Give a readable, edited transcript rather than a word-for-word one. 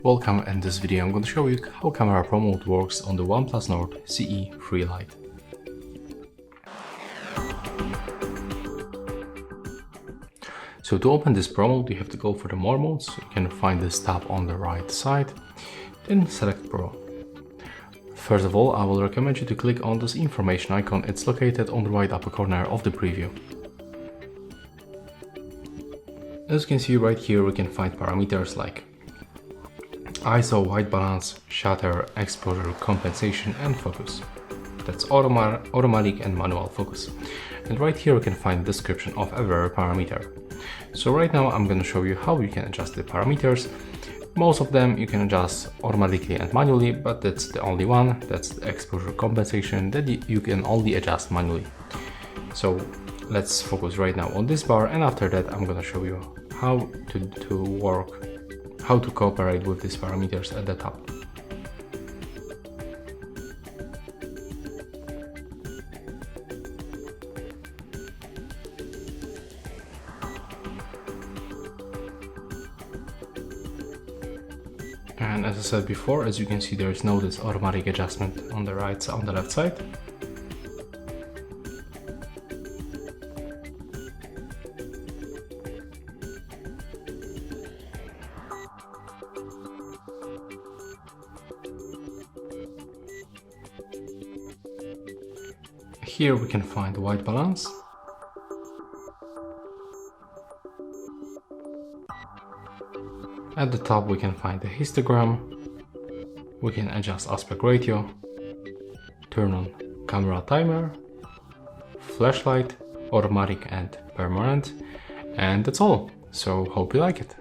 Welcome. In this video I'm going to show you how camera pro mode works on the OnePlus Nord CE Lite. So to open this pro mode you have to go for the more modes. You can find this tab on the right side, then select Pro. First of all, I will recommend you to click on this information icon. It's located on the right upper corner of the preview. As you can see right here, we can find parameters like ISO, white balance, shutter, exposure, compensation and focus. That's automatic and manual focus. And right here we can find description of every parameter. So right now I'm going to show you how you can adjust the parameters. Most of them you can adjust automatically and manually, but that's the only one, that's the exposure compensation, that you can only adjust manually. So let's focus right now on this bar, and after that I'm going to show you how to cooperate with these parameters at the top. And as I said before, as you can see, there is no this automatic adjustment on the left side. Here we can find the white balance. At the top we can find the histogram. We can adjust aspect ratio, turn on camera timer, flashlight, automatic and permanent, and that's all. So hope you like it.